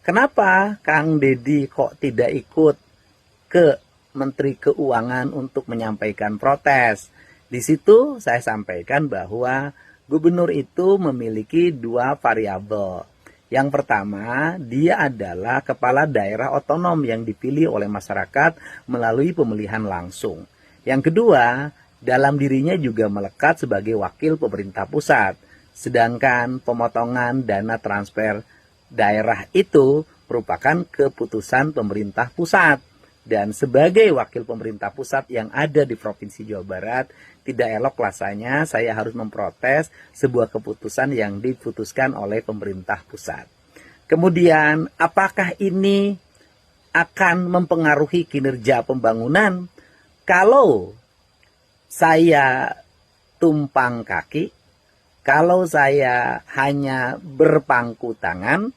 kenapa Kang Deddy kok tidak ikut ke Menteri Keuangan untuk menyampaikan protes? Di situ saya sampaikan bahwa gubernur itu memiliki dua variabel. Yang pertama, dia adalah kepala daerah otonom yang dipilih oleh masyarakat melalui pemilihan langsung. Yang kedua, dalam dirinya juga melekat sebagai wakil pemerintah pusat. Sedangkan pemotongan dana transfer daerah itu merupakan keputusan pemerintah pusat. Dan sebagai wakil pemerintah pusat yang ada di Provinsi Jawa Barat, tidak elok rasanya saya harus memprotes sebuah keputusan yang diputuskan oleh pemerintah pusat. Kemudian, apakah ini akan mempengaruhi kinerja pembangunan? Kalau saya tumpang kaki, kalau saya hanya berpangku tangan,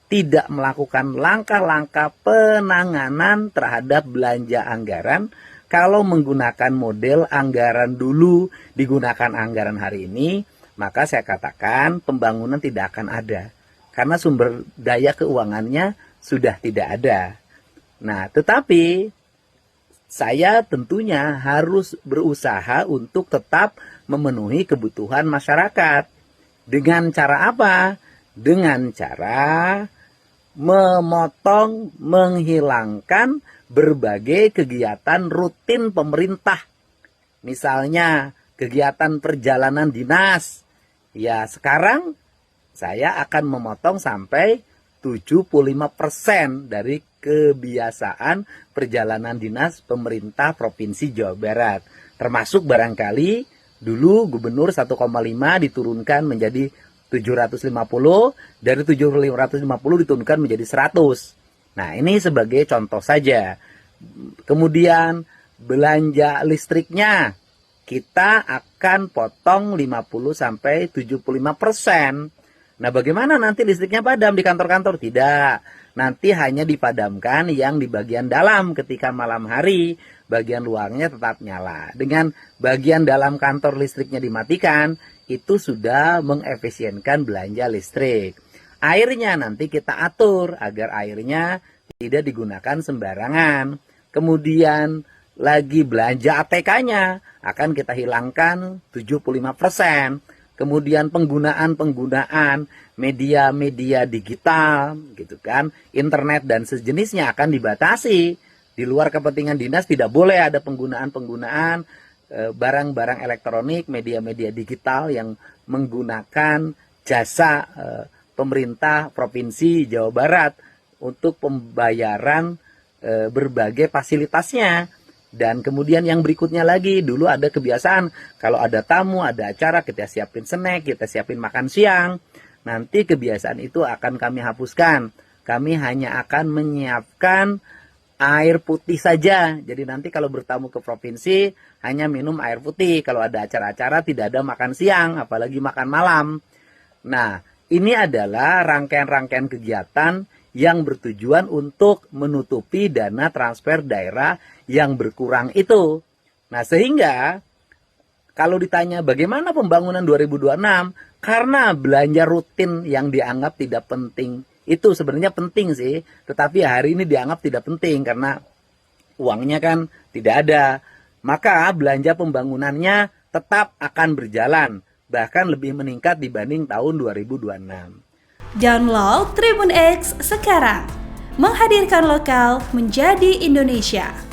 tidak melakukan langkah-langkah penanganan terhadap belanja anggaran, kalau menggunakan model anggaran dulu digunakan anggaran hari ini, maka saya katakan pembangunan tidak akan ada. Karena sumber daya keuangannya sudah tidak ada. Nah, tetapi saya tentunya harus berusaha untuk tetap memenuhi kebutuhan masyarakat. Dengan cara apa? Dengan cara memotong, menghilangkan berbagai kegiatan rutin pemerintah. Misalnya kegiatan perjalanan dinas. Ya, sekarang saya akan memotong sampai 75% dari kebiasaan perjalanan dinas pemerintah Provinsi Jawa Barat. Termasuk barangkali dulu gubernur 1,5 diturunkan menjadi 750, dari 750 diturunkan menjadi 100. Nah, ini sebagai contoh saja. Kemudian belanja listriknya kita akan potong 50 sampai 75%. Nah, bagaimana nanti listriknya padam di kantor-kantor? Tidak. Nanti hanya dipadamkan yang di bagian dalam ketika malam hari, bagian luarnya tetap nyala. Dengan bagian dalam kantor listriknya dimatikan, itu sudah mengefisienkan belanja listrik. Airnya nanti kita atur agar airnya tidak digunakan sembarangan. Kemudian lagi belanja ATK-nya akan kita hilangkan 75%. Kemudian penggunaan media-media digital gitu kan, internet dan sejenisnya akan dibatasi. Di luar kepentingan dinas tidak boleh ada penggunaan barang-barang elektronik, media-media digital yang menggunakan jasa pemerintah Provinsi Jawa Barat untuk pembayaran berbagai fasilitasnya. Dan kemudian yang berikutnya lagi, dulu ada kebiasaan kalau ada tamu, ada acara, kita siapin snack, kita siapin makan siang. Nanti kebiasaan itu akan kami hapuskan. Kami hanya akan menyiapkan air putih saja. Jadi nanti kalau bertamu ke provinsi hanya minum air putih. Kalau ada acara-acara tidak ada makan siang, apalagi makan malam. Nah, ini adalah rangkaian-rangkaian kegiatan yang bertujuan untuk menutupi dana transfer daerah yang berkurang itu. Nah, sehingga kalau ditanya bagaimana pembangunan 2026, karena belanja rutin yang dianggap tidak penting itu sebenarnya penting sih, tetapi hari ini dianggap tidak penting karena uangnya kan tidak ada. Maka belanja pembangunannya tetap akan berjalan, bahkan lebih meningkat dibanding tahun 2026. Download Tribun X sekarang, menghadirkan lokal menjadi Indonesia.